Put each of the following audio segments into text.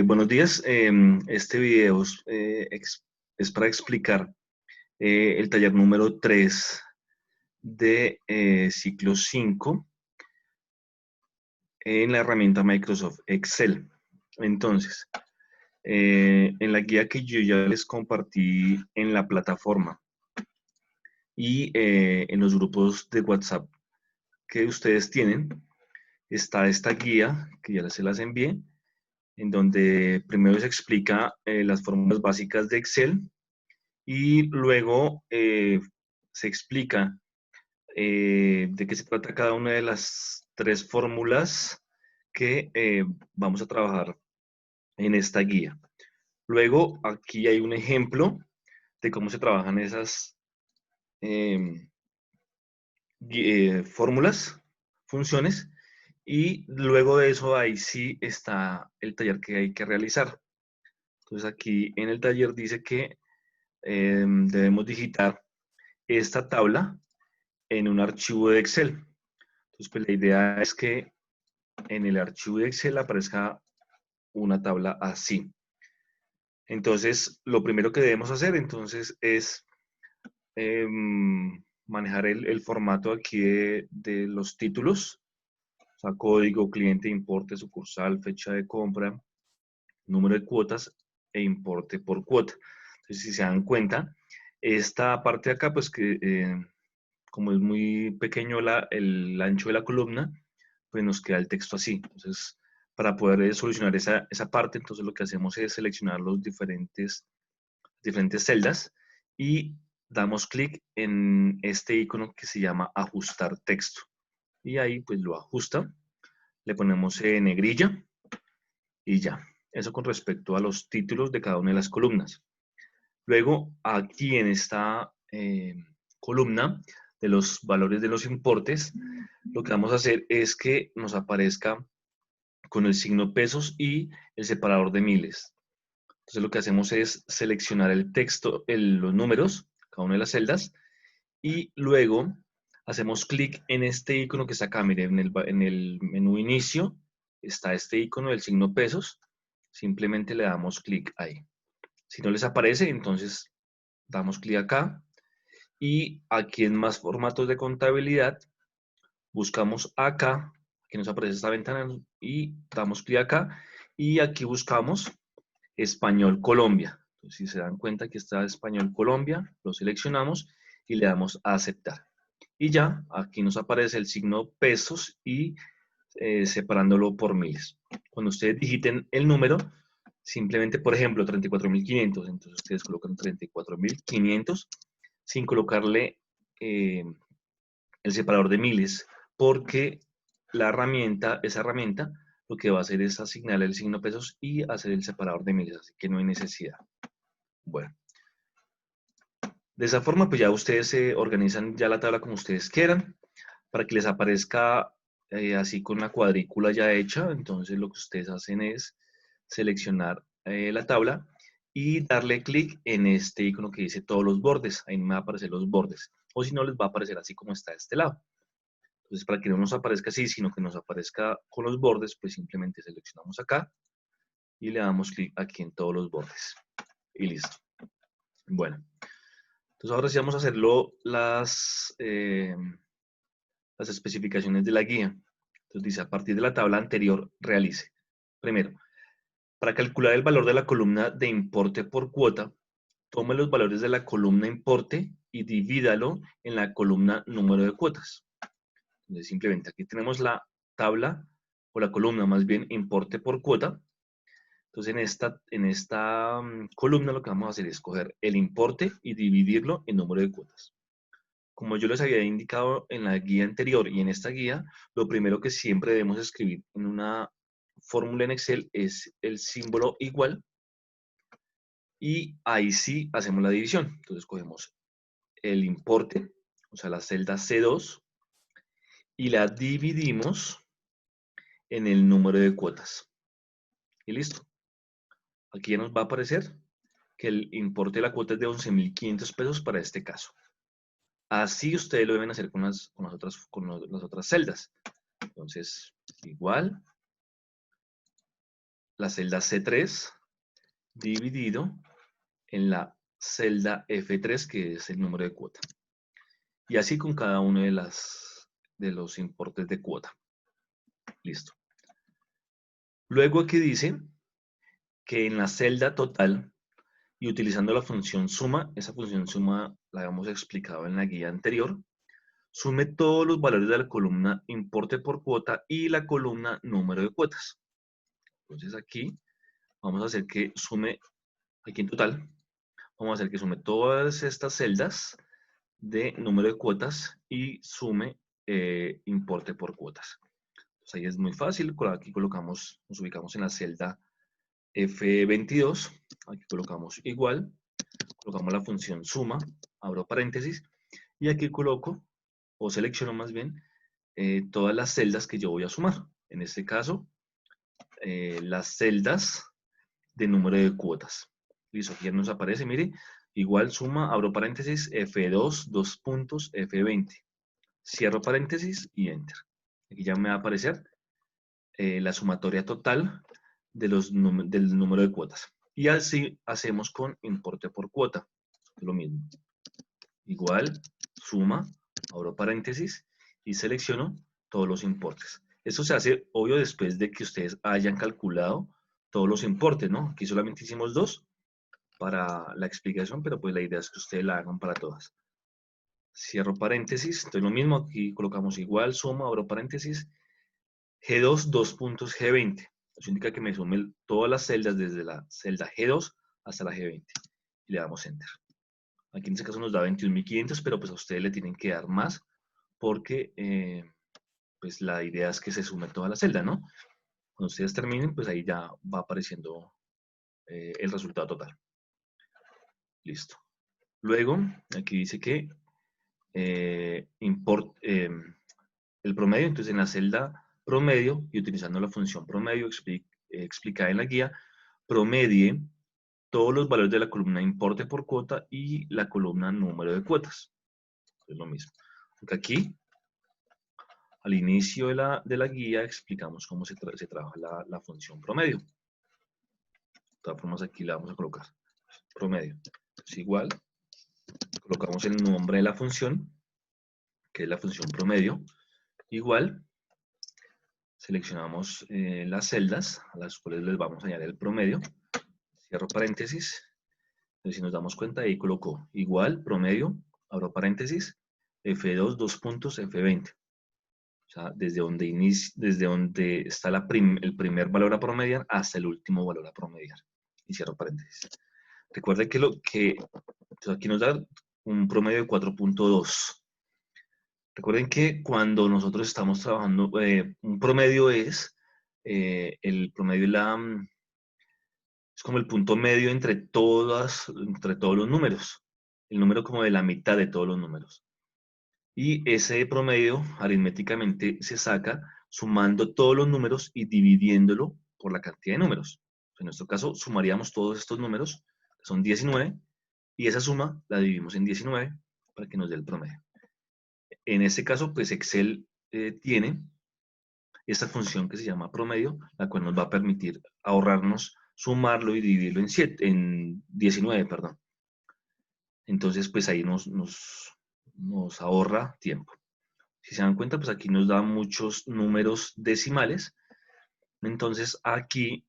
Buenos días. Este video es para explicar el taller número 3 de ciclo 5 en la herramienta Microsoft Excel. Entonces, en la guía que yo ya les compartí en la plataforma y en los grupos de WhatsApp que ustedes tienen, está esta guía que ya se las envié, en donde primero se explica las fórmulas básicas de Excel. Y luego se explica de qué se trata cada una de las tres fórmulas que vamos a trabajar en esta guía. Luego, aquí hay un ejemplo de cómo se trabajan esas eh, fórmulas, funciones, y luego de eso ahí sí está el taller que hay que realizar. Entonces aquí en el taller dice que debemos digitar esta tabla en un archivo de Excel. Entonces, pues la idea es que en el archivo de Excel aparezca una tabla así. Entonces, lo primero que debemos hacer entonces es manejar el formato aquí de los títulos, o sea, código, cliente, importe, sucursal, fecha de compra, número de cuotas e importe por cuota. Entonces, si se dan cuenta, esta parte de acá, pues que como es muy pequeño el ancho de la columna, pues nos queda el texto así. Entonces, para poder solucionar esa parte, entonces lo que hacemos es seleccionar los diferentes celdas y damos clic en este icono que se llama ajustar texto. Y ahí pues lo ajusta, le ponemos negrilla y ya. Eso con respecto a los títulos de cada una de las columnas. Luego, aquí en esta columna de los valores de los importes, lo que vamos a hacer es que nos aparezca con el signo pesos y el separador de miles. Entonces lo que hacemos es seleccionar el texto, los números, cada una de las celdas, y luego hacemos clic en este icono que está acá. Miren, en el menú inicio está este icono del signo pesos. Simplemente le damos clic ahí. Si no les aparece, entonces damos clic acá. Y aquí en más formatos de contabilidad, buscamos acá, aquí nos aparece esta ventana y damos clic acá. Y aquí buscamos Español Colombia. Entonces, si se dan cuenta que está Español Colombia, lo seleccionamos y le damos a aceptar. Y ya, aquí nos aparece el signo pesos y separándolo por miles. Cuando ustedes digiten el número, simplemente, por ejemplo, 34.500, entonces ustedes colocan 34.500 sin colocarle el separador de miles, porque esa herramienta, lo que va a hacer es asignarle el signo pesos y hacer el separador de miles, así que no hay necesidad. Bueno, de esa forma, pues ya ustedes se organizan ya la tabla como ustedes quieran, para que les aparezca así con la cuadrícula ya hecha. Entonces lo que ustedes hacen es seleccionar la tabla y darle clic en este icono que dice todos los bordes. Ahí me va a aparecer los bordes. O si no, les va a aparecer así como está de este lado. Entonces, para que no nos aparezca así, sino que nos aparezca con los bordes, pues simplemente seleccionamos acá y le damos clic aquí en todos los bordes. Y listo. Bueno, entonces ahora sí vamos a hacerlo las especificaciones de la guía. Entonces dice, a partir de la tabla anterior, realice. Primero, para calcular el valor de la columna de importe por cuota, tome los valores de la columna importe y divídalo en la columna número de cuotas. Entonces, simplemente aquí tenemos la tabla o la columna, más bien, importe por cuota. Entonces, en esta columna lo que vamos a hacer es coger el importe y dividirlo en número de cuotas. Como yo les había indicado en la guía anterior y en esta guía, lo primero que siempre debemos escribir en una fórmula en Excel es el símbolo igual y ahí sí hacemos la división. Entonces cogemos el importe, o sea, la celda C2 y la dividimos en el número de cuotas. Y listo. Aquí ya nos va a aparecer que el importe de la cuota es de 11.500 pesos para este caso. Así ustedes lo deben hacer con las otras celdas. Entonces, igual, la celda C3 dividido en la celda F3, que es el número de cuota. Y así con cada uno de los importes de cuota. Listo. Luego aquí dice que en la celda total, y utilizando la función suma, esa función suma la habíamos explicado en la guía anterior, sume todos los valores de la columna importe por cuota y la columna número de cuotas. Entonces aquí vamos a hacer que sume, aquí en total, vamos a hacer que sume todas estas celdas de número de cuotas y sume importe por cuotas. Entonces ahí es muy fácil, aquí colocamos, nos ubicamos en la celda F22, aquí colocamos igual, colocamos la función suma, abro paréntesis, y aquí coloco, o selecciono más bien, todas las celdas que yo voy a sumar. En este caso, las celdas de número de cuotas. Listo, aquí ya nos aparece, mire, igual suma, abro paréntesis, F2, dos puntos, F20. Cierro paréntesis y enter. Aquí ya me va a aparecer la sumatoria total de del número de cuotas. Y así hacemos con importe por cuota. Lo mismo. Igual, suma, abro paréntesis y selecciono todos los importes. Esto se hace, obvio, después de que ustedes hayan calculado todos los importes, ¿no? Aquí solamente hicimos dos para la explicación, pero pues la idea es que ustedes la hagan para todas. Cierro paréntesis, entonces lo mismo, aquí colocamos igual, suma, abro paréntesis, G2, dos puntos, G20. Eso indica que me sume todas las celdas desde la celda G2 hasta la G20. Y le damos Enter. Aquí en este caso nos da 21.500, pero pues a ustedes le tienen que dar más porque pues la idea es que se sume toda la celda, ¿no? Cuando ustedes terminen, pues ahí ya va apareciendo el resultado total. Listo. Luego, aquí dice que el promedio, entonces en la celda promedio, y utilizando la función promedio explicada en la guía, promedie todos los valores de la columna importe por cuota y la columna número de cuotas. Es lo mismo. Aunque aquí, al inicio de la guía, explicamos cómo se trabaja la función promedio. De todas formas, aquí la vamos a colocar. Promedio. Es igual. Colocamos el nombre de la función, que es la función promedio. Igual. Seleccionamos las celdas a las cuales les vamos a añadir el promedio. Cierro paréntesis. Entonces, si nos damos cuenta, ahí colocó igual, promedio, abro paréntesis, F2, dos puntos, F20. O sea, desde donde está el primer valor a promediar hasta el último valor a promediar. Y cierro paréntesis. Recuerde que aquí nos da un promedio de 4.2. Recuerden que cuando nosotros estamos trabajando, un promedio es, el promedio es como el punto medio entre todos los números. El número como de la mitad de todos los números. Y ese promedio aritméticamente se saca sumando todos los números y dividiéndolo por la cantidad de números. En nuestro caso, sumaríamos todos estos números, que son 19, y esa suma la dividimos en 19 para que nos dé el promedio. En este caso, pues Excel tiene esta función que se llama promedio, la cual nos va a permitir ahorrarnos, sumarlo y dividirlo en 19, perdón. Entonces, pues ahí nos ahorra tiempo. Si se dan cuenta, pues aquí nos da muchos números decimales. Entonces, aquí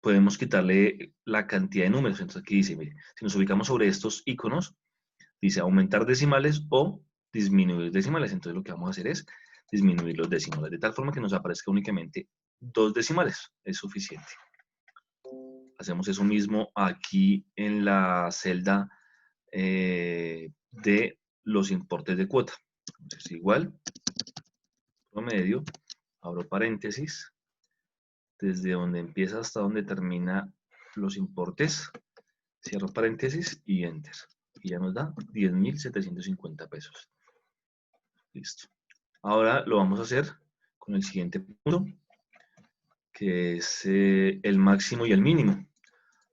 podemos quitarle la cantidad de números. Entonces, aquí dice, mire, si nos ubicamos sobre estos iconos, dice aumentar decimales o disminuir decimales. Entonces, lo que vamos a hacer es disminuir los decimales, de tal forma que nos aparezca únicamente 2 decimales. Es suficiente. Hacemos eso mismo aquí en la celda de los importes de cuota. Entonces, igual, promedio, abro paréntesis, desde donde empieza hasta donde termina los importes, cierro paréntesis y enter. Y ya nos da 10.750 pesos. Listo. Ahora lo vamos a hacer con el siguiente punto, que es el máximo y el mínimo.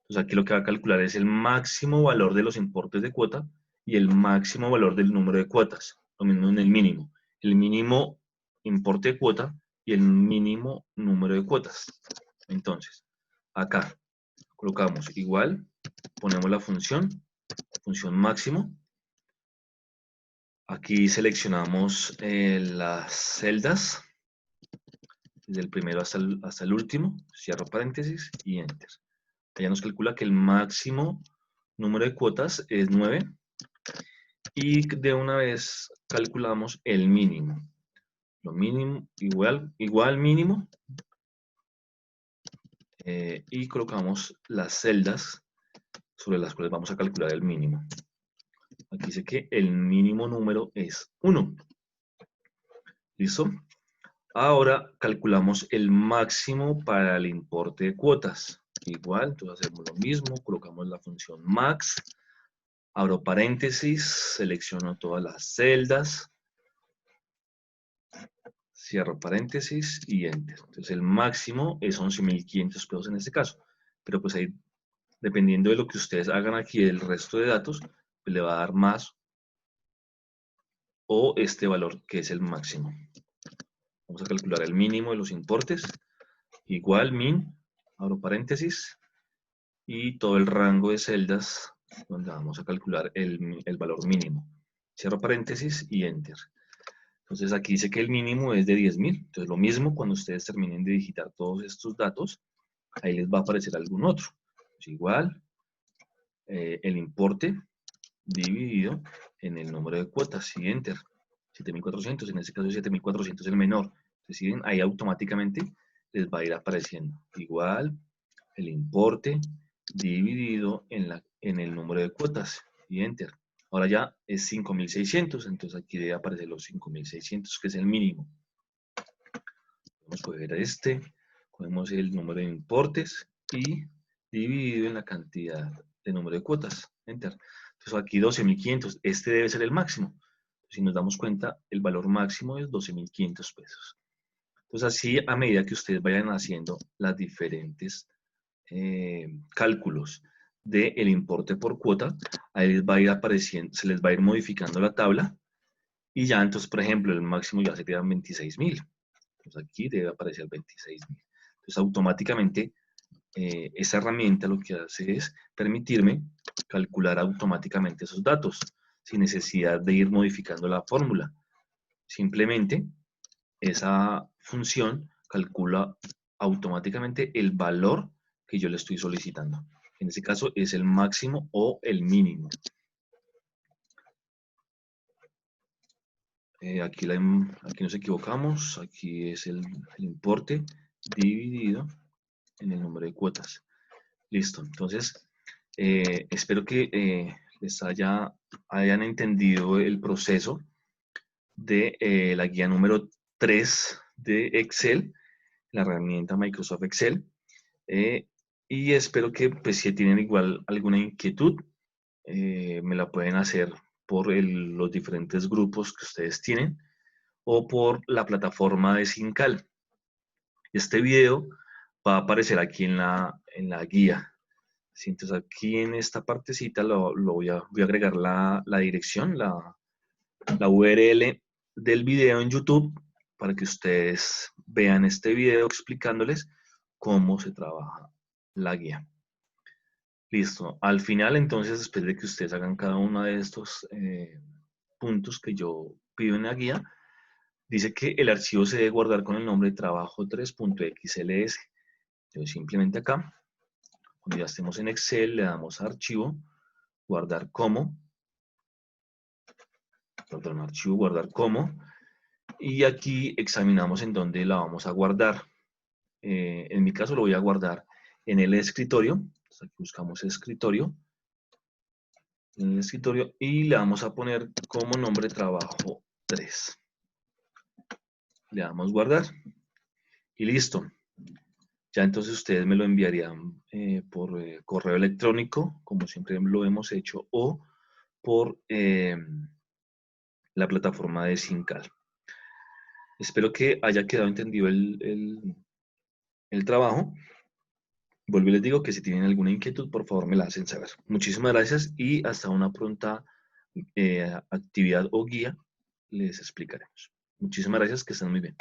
Entonces aquí lo que va a calcular es el máximo valor de los importes de cuota y el máximo valor del número de cuotas. Lo mismo en el mínimo. El mínimo importe de cuota y el mínimo número de cuotas. Entonces, acá colocamos igual, ponemos la función máximo. Aquí seleccionamos las celdas, desde el primero hasta el último, cierro paréntesis y enter. Allá nos calcula que el máximo número de cuotas es 9 y de una vez calculamos el mínimo. Lo mínimo igual mínimo y colocamos las celdas sobre las cuales vamos a calcular el mínimo. Aquí dice que el mínimo número es 1. ¿Listo? Ahora calculamos el máximo para el importe de cuotas. Igual, entonces hacemos lo mismo, colocamos la función max, abro paréntesis, selecciono todas las celdas, cierro paréntesis y enter. Entonces el máximo es 11.500 pesos en este caso. Pero pues ahí, dependiendo de lo que ustedes hagan aquí, el resto de datos, pues le va a dar más o este valor que es el máximo. Vamos a calcular el mínimo de los importes. Igual min, abro paréntesis, y todo el rango de celdas donde vamos a calcular el valor mínimo. Cierro paréntesis y enter. Entonces aquí dice que el mínimo es de 10.000. Entonces lo mismo cuando ustedes terminen de digitar todos estos datos, ahí les va a aparecer algún otro. Pues igual, el importe dividido en el número de cuotas y enter. 7.400, en este caso 7.400 es el menor. Entonces, ¿sí ven? Ahí automáticamente les va a ir apareciendo. Igual, el importe dividido en el número de cuotas y enter. Ahora ya es 5.600, entonces aquí debe aparecer los 5.600, que es el mínimo. Vamos a coger este, cogemos el número de importes y dividido en la cantidad de número de cuotas, enter. Entonces aquí 12.500, este debe ser el máximo. Si nos damos cuenta, el valor máximo es 12.500 pesos. Entonces así, a medida que ustedes vayan haciendo las diferentes cálculos del importe por cuota, ahí les va a ir apareciendo, se les va a ir modificando la tabla y ya entonces, por ejemplo, el máximo ya sería 26.000. Entonces aquí debe aparecer 26.000. Entonces automáticamente esa herramienta lo que hace es permitirme calcular automáticamente esos datos sin necesidad de ir modificando la fórmula. Simplemente esa función calcula automáticamente el valor que yo le estoy solicitando. En este caso es el máximo o el mínimo. Aquí nos equivocamos. Aquí es el importe dividido en el número de cuotas. Listo. Entonces, espero que les hayan entendido el proceso de la guía número 3 de Excel, la herramienta Microsoft Excel. Y espero que, pues, si tienen igual alguna inquietud, me la pueden hacer por los diferentes grupos que ustedes tienen o por la plataforma de Sincal. Este video va a aparecer aquí en la guía. ¿Sí? Entonces aquí en esta partecita voy a agregar la dirección, la URL del video en YouTube para que ustedes vean este video explicándoles cómo se trabaja la guía. Listo. Al final, entonces, después de que ustedes hagan cada uno de estos puntos que yo pido en la guía, dice que el archivo se debe guardar con el nombre trabajo3.xls. Entonces, simplemente acá, cuando ya estemos en Excel, le damos a archivo, guardar como, perdón, archivo, guardar como, y aquí examinamos en dónde la vamos a guardar. En mi caso lo voy a guardar en el escritorio. Entonces aquí buscamos escritorio. En el escritorio y le vamos a poner como nombre trabajo 3. Le damos guardar y listo. Ya entonces ustedes me lo enviarían por correo electrónico, como siempre lo hemos hecho, o por la plataforma de Sincal. Espero que haya quedado entendido el trabajo. Vuelvo y les digo que si tienen alguna inquietud, por favor me la hacen saber. Muchísimas gracias y hasta una pronta actividad o guía les explicaremos. Muchísimas gracias, que estén muy bien.